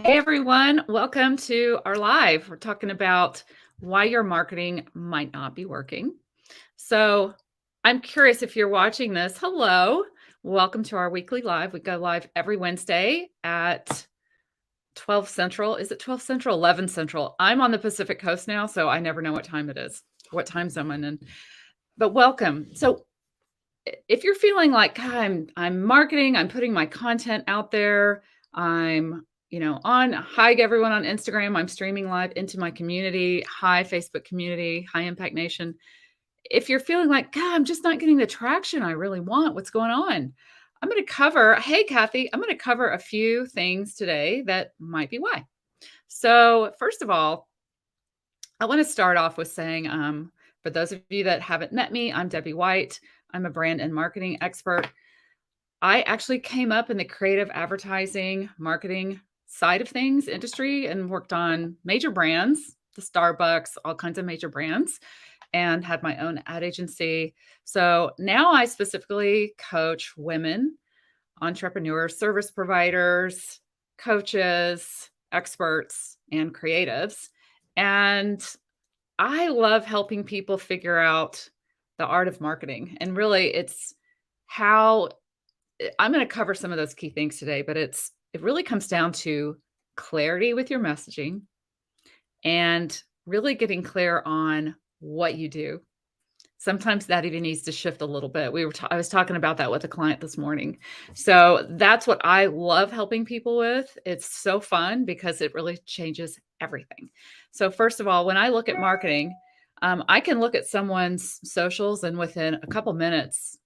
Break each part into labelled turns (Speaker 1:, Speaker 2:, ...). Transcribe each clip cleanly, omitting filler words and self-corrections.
Speaker 1: Hey everyone, welcome to our live. We're talking about why your marketing might not be working. So, I'm curious if you're watching this. Hello. Welcome to our weekly live. We go live every Wednesday at 12 Central. Is it 12 Central? 11 Central. I'm on the Pacific Coast now, so I never know what time it is, what time zone I'm in. But welcome. So, if you're feeling like "God, I'm marketing, I'm putting my content out there, I'm, on hi everyone on Instagram, I'm streaming live into my community, hi Facebook community, hi Impact Nation. If you're feeling like, God, I'm just not getting the traction I really want, what's going on? I'm going to cover, hey Kathy, I'm going to cover a few things today that might be why. So, first of all, I want to start off with saying, for those of you that haven't met me, I'm Debbie White. I'm a brand and marketing expert. I actually came up in the creative advertising, marketing side of things industry and worked on major brands, the Starbucks, all kinds of major brands, and had my own ad agency. So now I specifically coach women, entrepreneurs, service providers, coaches, experts, and creatives. And I love helping people figure out the art of marketing. And really, it's how I'm going to cover some of those key things today, but it really comes down to clarity with your messaging and really getting clear on what you do. Sometimes that even needs to shift a little bit. I was talking about that with a client this morning. So that's what I love helping people with. It's so fun because it really changes everything. So first of all, when I look at marketing, I can look at someone's socials and within a couple minutes,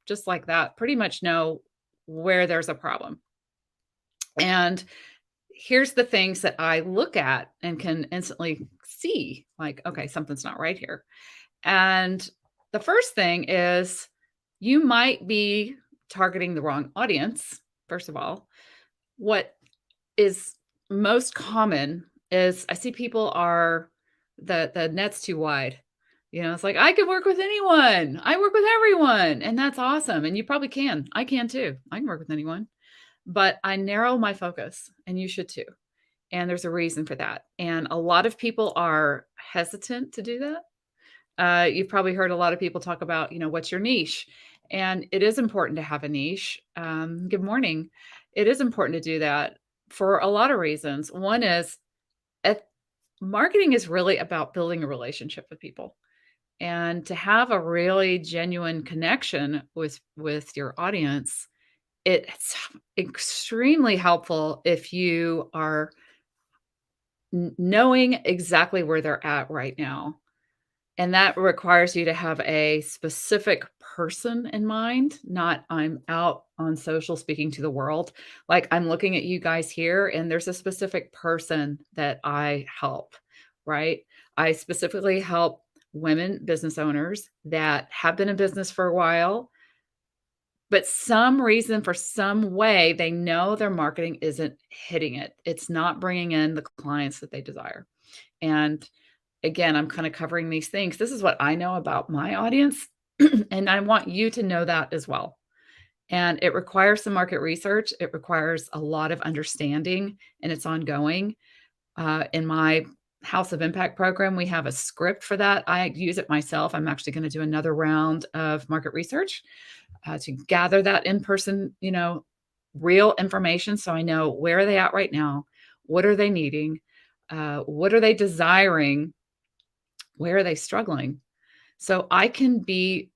Speaker 1: just like that, pretty much know where there's a problem. And here's the things that I look at and can instantly see like, okay, something's not right here. And the first thing is you might be targeting the wrong audience. First of all, what is most common is I see people are the net's too wide. It's like I can work with anyone. I work with everyone, and that's awesome. And you probably can. I can too. I can work with anyone. But I narrow my focus, and you should too. And there's a reason for that. And a lot of people are hesitant to do that. You've probably heard a lot of people talk about, what's your niche? And it is important to have a niche. Good morning. It is important to do that for a lot of reasons. One is eth- marketing is really about building a relationship with people and to have a really genuine connection with your audience. It's extremely helpful if you are knowing exactly where they're at right now. And that requires you to have a specific person in mind, not I'm out on social speaking to the world. Like I'm looking at you guys here, and there's a specific person that I help, right? I specifically help women business owners that have been in business for a while, but some reason, for some way, they know their marketing isn't hitting it. It's not bringing in the clients that they desire. And again, I'm kind of covering these things. This is what I know about my audience, and I want you to know that as well. And it requires some market research. It requires a lot of understanding, and it's ongoing. In my House of Impact program, we have a script for that. I use it myself. I'm actually going to do another round of market research to gather that in person, real information. So I know where are they at right now? What are they needing? What are they desiring? Where are they struggling? So I can be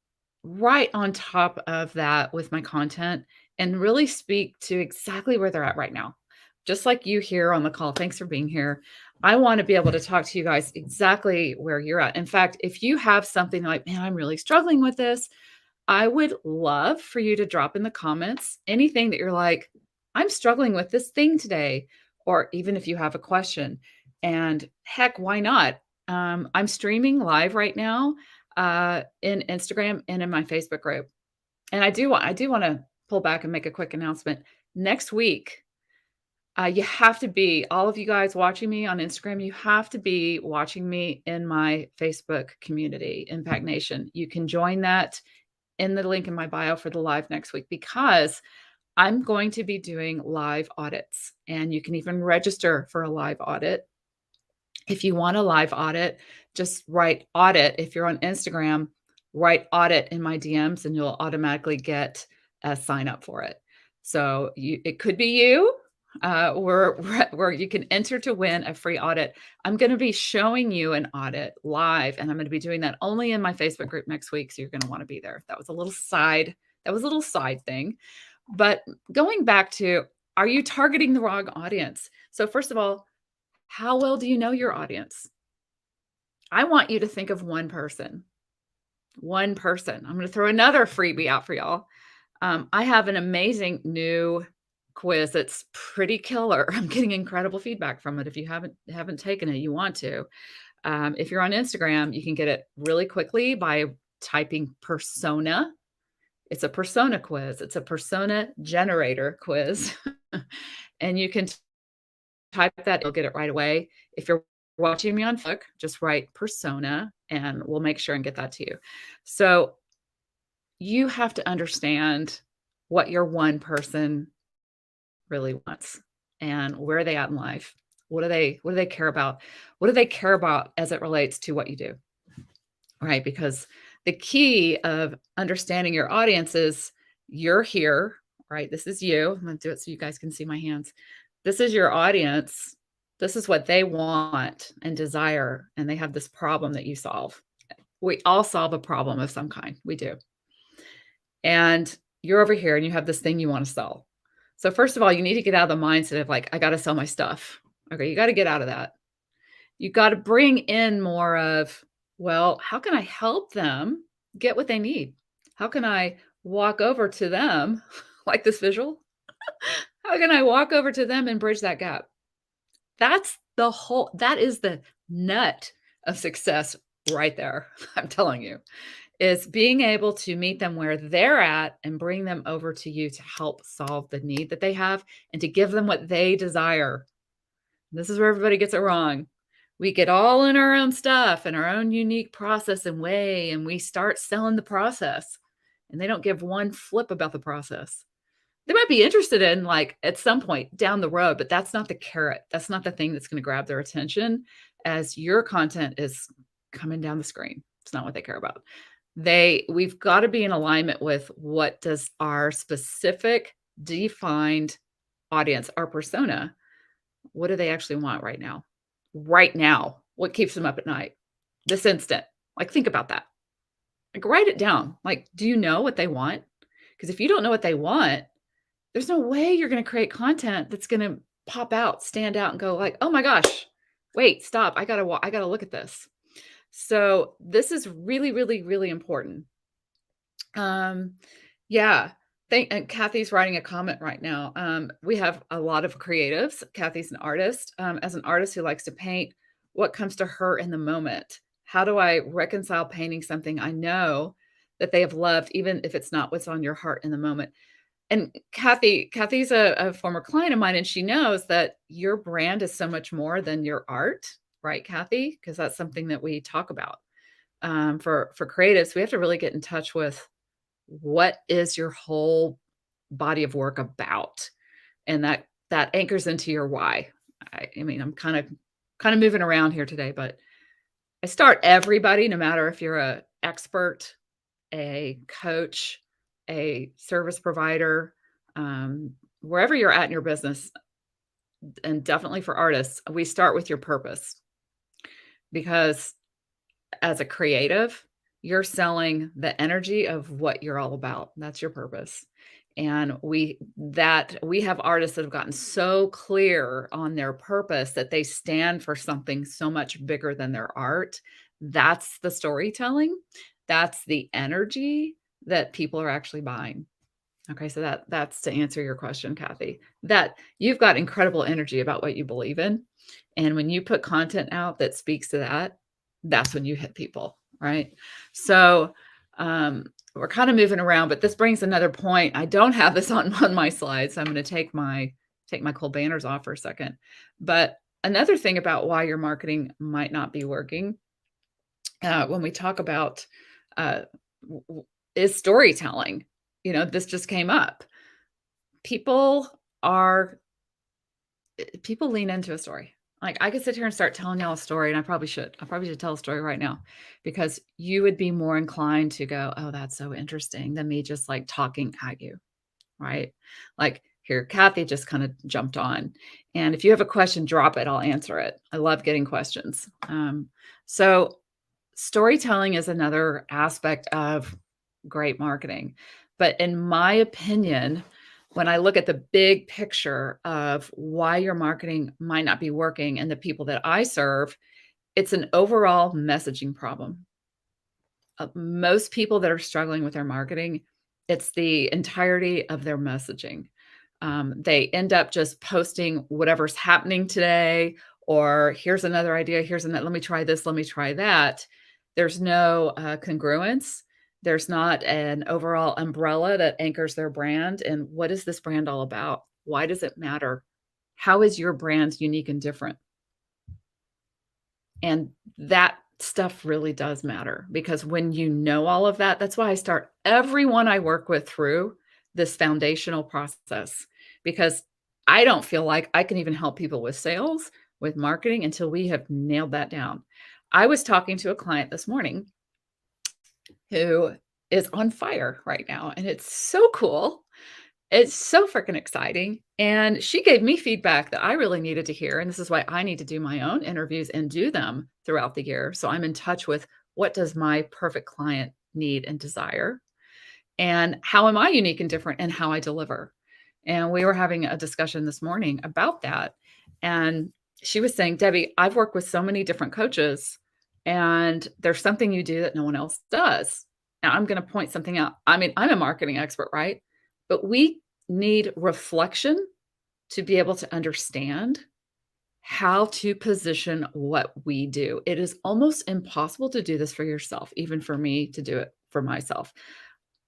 Speaker 1: right on top of that with my content and really speak to exactly where they're at right now. Just like you here on the call. Thanks for being here. I want to be able to talk to you guys exactly where you're at. In fact, if you have something like, man, I'm really struggling with this, I would love for you to drop in the comments anything that you're like, I'm struggling with this thing today, or even if you have a question. And heck, why not? I'm streaming live right now in Instagram and in my Facebook group. And I do want to pull back and make a quick announcement. Next week, you have to be, all of you guys watching me on Instagram, you have to be watching me in my Facebook community, Impact Nation. You can join that in the link in my bio for the live next week because I'm going to be doing live audits, and you can even register for a live audit. If you want a live audit, just write audit. If you're on Instagram, write audit in my DMs and you'll automatically get a sign up for it. So it could be you, where you can enter to win a free audit. I'm going to be showing you an audit live, and I'm going to be doing that only in my Facebook group next week. So you're going to want to be there. That was a little side. That was a little side thing. But going back to, are you targeting the wrong audience? So first of all, how well do you know your audience? I want you to think of one person. One person. I'm going to throw another freebie out for y'all. I have an amazing new quiz that's pretty killer. I'm getting incredible feedback from it. If you haven't taken it, you want to. If you're on Instagram, you can get it really quickly by typing persona. It's a persona quiz. It's a persona generator quiz. And you can type that, you'll get it right away. If you're watching me on Facebook, just write persona and we'll make sure and get that to you. So you have to understand what your one person really wants and where are they at in life. What do they care about? What do they care about as it relates to what you do? Right? Because the key of understanding your audience is you're here, right? This is you. I'm going to do it so you guys can see my hands. This is your audience. This is what they want and desire, and they have this problem that you solve. We all solve a problem of some kind. We do. And you're over here and you have this thing you want to sell. So first of all, you need to get out of the mindset of like, I got to sell my stuff. Okay, you got to get out of that. You got to bring in more of, well, how can I help them get what they need? How can I walk over to them, like this visual? How can I walk over to them and bridge that gap? That is the nut of success right there. I'm telling you, is being able to meet them where they're at and bring them over to you to help solve the need that they have and to give them what they desire. This is where everybody gets it wrong. We get all in our own stuff and our own unique process and way, and we start selling the process, and they don't give one flip about the process. They might be interested in like at some point down the road, but that's not the carrot. That's not the thing that's going to grab their attention as your content is coming down the screen. It's not what they care about. We've got to be in alignment with what does our specific defined audience, our persona, what do they actually want right now? Right now, what keeps them up at night? This instant. Like, think about that. Like, write it down. Like, do you know what they want? Because if you don't know what they want, there's no way you're going to create content that's going to pop out, stand out, and go like, oh my gosh, wait, stop. I gotta look at this. So this is really, really, really important. Yeah. And Kathy's writing a comment right now. We have a lot of creatives. Kathy's an artist. As an artist who likes to paint, what comes to her in the moment? How do I reconcile painting something I know that they have loved, even if it's not what's on your heart in the moment? And Kathy's a former client of mine, and she knows that your brand is so much more than your art, right, Kathy? Because that's something that we talk about. For creatives, we have to really get in touch with what is your whole body of work about, and that anchors into your why. I mean, I'm kind of moving around here today, but I start everybody, no matter if you're a expert, a coach, a service provider, wherever you're at in your business, and definitely for artists, we start with your purpose. Because as a creative, you're selling the energy of what you're all about. That's your purpose. And we have artists that have gotten so clear on their purpose that they stand for something so much bigger than their art. That's the storytelling. That's the energy that people are actually buying. Okay, so that's to answer your question, Kathy. That you've got incredible energy about what you believe in. And when you put content out that speaks to that, that's when you hit people, right? So we're kind of moving around, but this brings another point. I don't have this on my slides, so I'm going to take my cool banners off for a second. But another thing about why your marketing might not be working, when we talk about is storytelling. This just came up. people are people lean into a story. Like, I could sit here and start telling y'all a story, and I probably should. I probably should tell a story right now because you would be more inclined to go, "Oh, that's so interesting," than me just, like, talking at you, right? Like, here, Kathy just kinda jumped on, and if you have a question, drop it, I'll answer it. I love getting questions. So storytelling is another aspect of great marketing. But in my opinion, when I look at the big picture of why your marketing might not be working and the people that I serve, it's an overall messaging problem. Most people that are struggling with their marketing, it's the entirety of their messaging. They end up just posting whatever's happening today, or here's another idea. Here's another, let me try this, let me try that. There's no congruence. There's not an overall umbrella that anchors their brand. And what is this brand all about? Why does it matter? How is your brand unique and different? And that stuff really does matter because when you know all of that, that's why I start everyone I work with through this foundational process because I don't feel like I can even help people with sales, with marketing until we have nailed that down. I was talking to a client this morning who is on fire right now, and it's so cool. It's so freaking exciting, and she gave me feedback that I really needed to hear, and this is why I need to do my own interviews and do them throughout the year, so I'm in touch with what does my perfect client need and desire, and how am I unique and different in how I deliver, and we were having a discussion this morning about that, and she was saying, "Debbie, I've worked with so many different coaches, and there's something you do that no one else does." Now I'm gonna point something out. I mean, I'm a marketing expert, right? But we need reflection to be able to understand how to position what we do. It is almost impossible to do this for yourself, even for me to do it for myself.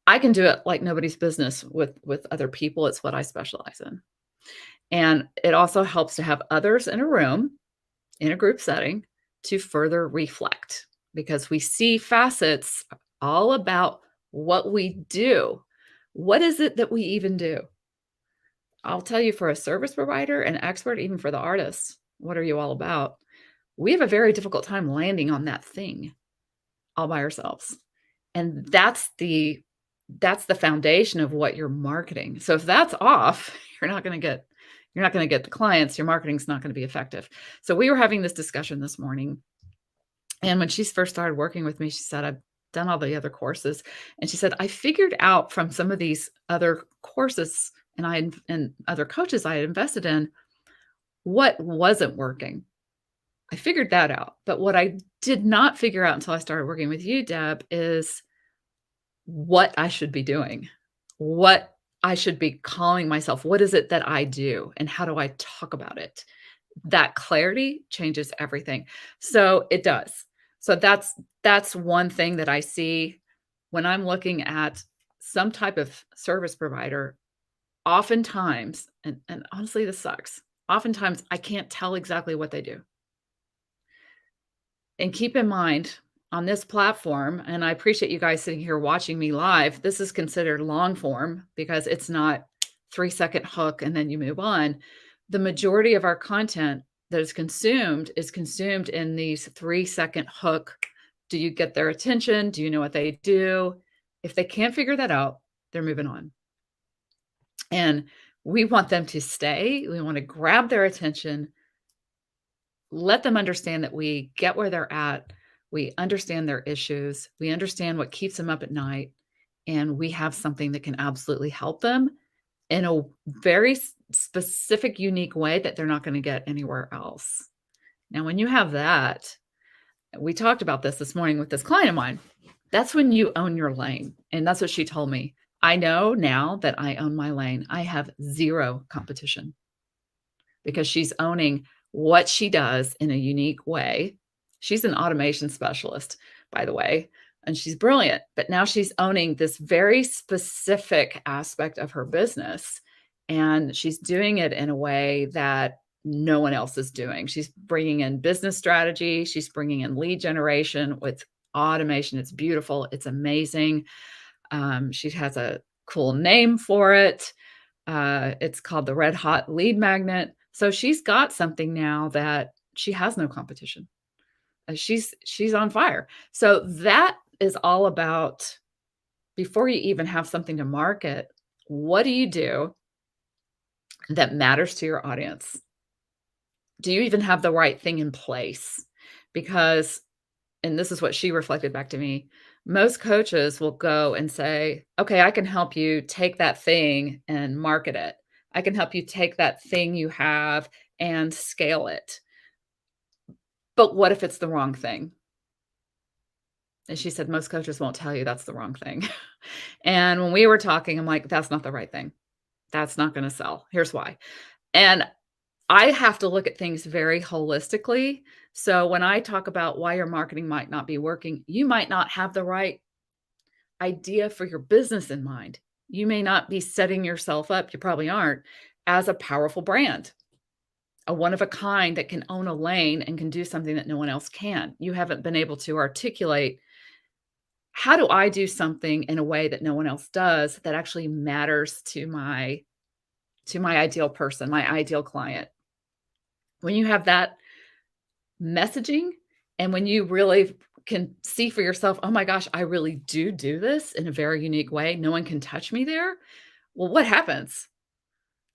Speaker 1: I can do it like nobody's business with other people. It's what I specialize in. And it also helps to have others in a room, in a group setting, to further reflect because we see facets all about what we do. What is it that we even do? I'll tell you for a service provider, an expert, even for the artists, what are you all about? We have a very difficult time landing on that thing all by ourselves. And that's the foundation of what you're marketing. So if that's off, you're not going to get the clients, your marketing's not going to be effective. So we were having this discussion this morning. And when she first started working with me, she said, I've done all the other courses. And she said, I figured out from some of these other courses and other coaches I had invested in what wasn't working. I figured that out. But what I did not figure out until I started working with you, Deb, is what I should be doing, what I should be calling myself. What is it that I do? And how do I talk about it? That clarity changes everything. So it does. So that's one thing that I see when I'm looking at some type of service provider. Oftentimes, and honestly, this sucks. Oftentimes, I can't tell exactly what they do. And keep in mind, on this platform, and I appreciate you guys sitting here watching me live, this is considered long form because it's not 3-second hook and then you move on. The majority of our content that is consumed in these 3-second hook. Do you get their attention? Do you know what they do? If they can't figure that out, they're moving on. And we want them to stay. We want to grab their attention, let them understand that we get where they're at. We understand their issues. We understand what keeps them up at night. And we have something that can absolutely help them in a very specific, unique way that they're not going to get anywhere else. Now, when you have that, we talked about this morning with this client of mine. That's when you own your lane. And that's what she told me. I know now that I own my lane. I have zero competition because she's owning what she does in a unique way. She's an automation specialist, by the way, and she's brilliant. But now she's owning this very specific aspect of her business. And she's doing it in a way that no one else is doing. She's bringing in business strategy. She's bringing in lead generation with automation. It's beautiful. It's amazing. She has a cool name for it. It's called the Red Hot Lead Magnet. So she's got something now that she has no competition. She's on fire. So that is all about before you even have something to market, what do you do that matters to your audience? Do you even have the right thing in place? Because and this is what she reflected back to me, most coaches will go and say, "Okay, I can help you take that thing and market it. I can help you take that thing you have and scale it." But what if it's the wrong thing? And she said, "Most coaches won't tell you that's the wrong thing." And when we were talking, I'm like, "That's not the right thing. That's not gonna sell. Here's why." And I have to look at things very holistically. So when I talk about why your marketing might not be working, you might not have the right idea for your business in mind. You may not be setting yourself up, you probably aren't, as a powerful brand, a one of a kind that can own a lane and can do something that no one else can. You haven't been able to articulate, how do I do something in a way that no one else does that actually matters to my ideal person, my ideal client. When you have that messaging and when you really can see for yourself, "Oh my gosh, I really do this in a very unique way. No one can touch me there." Well, what happens?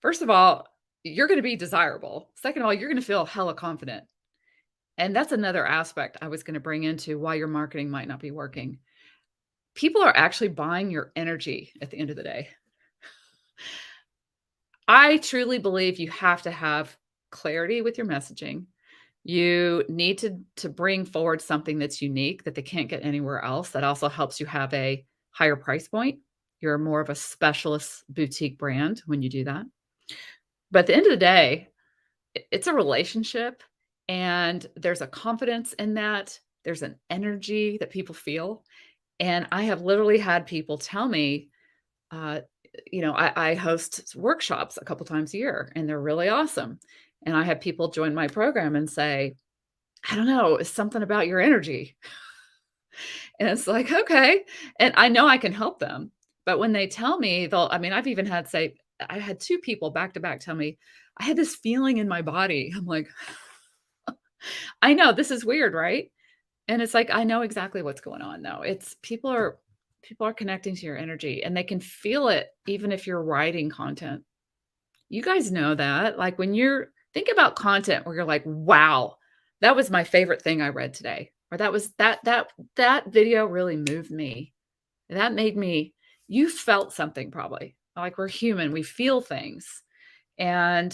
Speaker 1: First of all, you're gonna be desirable. Second of all, you're gonna feel hella confident. And that's another aspect I was gonna bring into why your marketing might not be working. People are actually buying your energy at the end of the day. I truly believe you have to have clarity with your messaging. You need to bring forward something that's unique that they can't get anywhere else. That also helps you have a higher price point. You're more of a specialist boutique brand when you do that. But at the end of the day, it's a relationship and there's a confidence in that. There's an energy that people feel. And I have literally had people tell me, uh, I host workshops a couple times a year and they're really awesome. And I have people join my program and say, I don't know, it's something about your energy. And it's like, okay. And I know I can help them. But when they tell me, I've even had say, I had two people back to back tell me, I had this feeling in my body. I'm like, I know this is weird, right? And it's like, I know exactly what's going on though. It's people are connecting to your energy and they can feel it even if you're writing content. You guys know that. Like when you're think about content where you're like, wow, that was my favorite thing I read today. Or that was that video really moved me. That made me you felt something probably. Like we're human, we feel things. And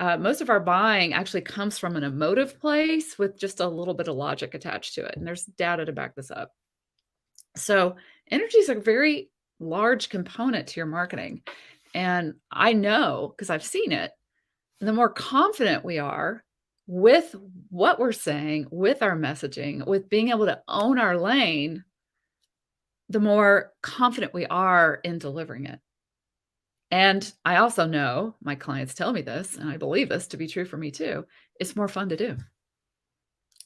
Speaker 1: most of our buying actually comes from an emotive place with just a little bit of logic attached to it. And there's data to back this up. So energy is a very large component to your marketing. And I know because I've seen it, the more confident we are with what we're saying, with our messaging, with being able to own our lane, the more confident we are in delivering it. And I also know my clients tell me this, and I believe this to be true for me too. It's more fun to do.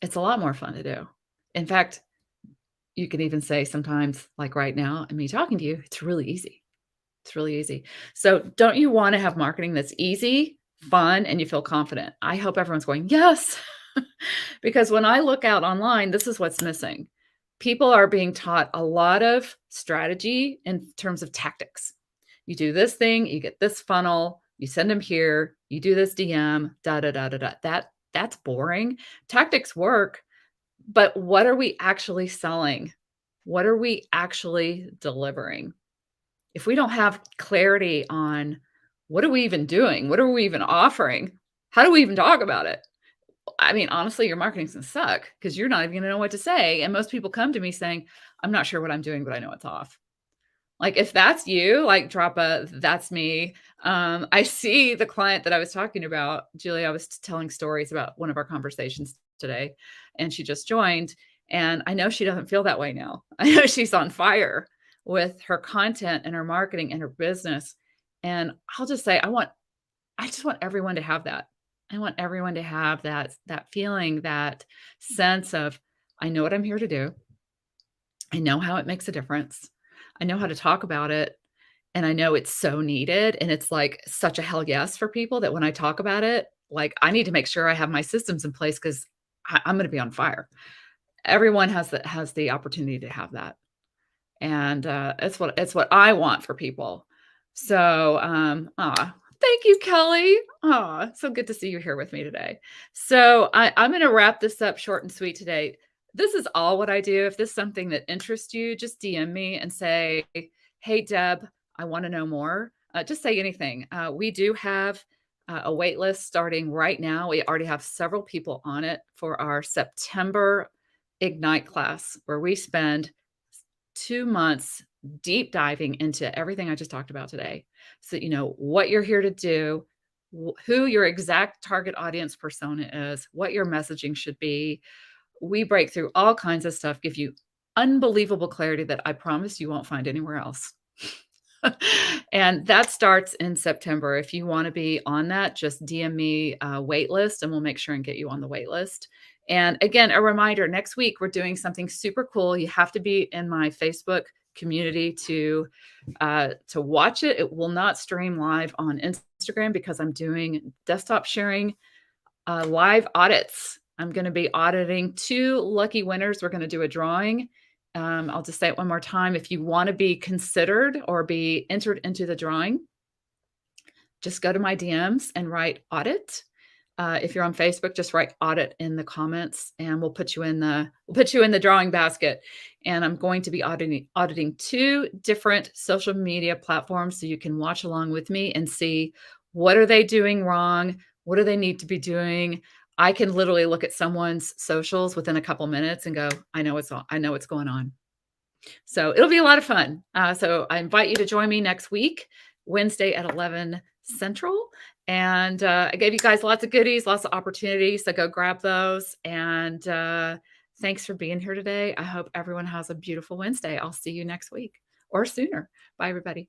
Speaker 1: It's a lot more fun to do. In fact, you can even say sometimes, like right now, and me talking to you, it's really easy. It's really easy. So, don't you want to have marketing that's easy, fun, and you feel confident? I hope everyone's going, yes. Because when I look out online, this is what's missing. People are being taught a lot of strategy in terms of tactics. You do this thing, you get this funnel, you send them here, you do this DM, da da da da da. That's boring. Tactics work, but what are we actually selling? What are we actually delivering? If we don't have clarity on what are we even doing? What are we even offering? How do we even talk about it? I mean, honestly, your marketing's gonna suck because you're not even gonna know what to say. And most people come to me saying, I'm not sure what I'm doing, but I know it's off. Like if that's you, like drop a that's me. I see the client that I was talking about, Julie, I was telling stories about one of our conversations today, and she just joined. And I know she doesn't feel that way now. I know she's on fire with her content and her marketing and her business. And I'll just say, I just want everyone to have that. I want everyone to have that feeling, that sense of I know what I'm here to do. I know how it makes a difference. I know how to talk about it. and I know it's so needed, and it's, like, such a hell yes for people that when I talk about it, like, I need to make sure I have my systems in place 'cause I'm gonna be on fire. Everyone has the opportunity to have that, and, it's what I want for people. So, thank you, Kelly. So good to see you here with me today. So, I'm gonna wrap this up short and sweet today. This is all what I do. If this is something that interests you, just DM me and say, "Hey, Deb, I wanna know more." Just say anything. We do have, a wait list starting right now. We already have several people on it for our September Ignite class, where we spend 2 months deep diving into everything I just talked about today. So, you know what you're here to do, who your exact target audience persona is, what your messaging should be. We break through all kinds of stuff, give you unbelievable clarity that I promise you won't find anywhere else. And that starts in September. If you want to be on that, just DM me a wait list and we'll make sure and get you on the wait list. And again, a reminder, next week we're doing something super cool. You have to be in my Facebook community to watch it. It will not stream live on Instagram because I'm doing desktop sharing live audits. I'm going to be auditing 2 lucky winners. We're going to do a drawing. I'll just say it one more time. If you want to be considered or be entered into the drawing, just go to my DMs and write audit. If you're on Facebook, just write audit in the comments, and we'll put you in the drawing basket. And I'm going to be auditing 2 different social media platforms, so you can watch along with me and see what are they doing wrong, what do they need to be doing. I can literally look at someone's socials within a couple minutes and go, I know what's going on. So it'll be a lot of fun. So I invite you to join me next week, Wednesday at 11 Central. And I gave you guys lots of goodies, lots of opportunities. So go grab those. And thanks for being here today. I hope everyone has a beautiful Wednesday. I'll see you next week or sooner. Bye, everybody.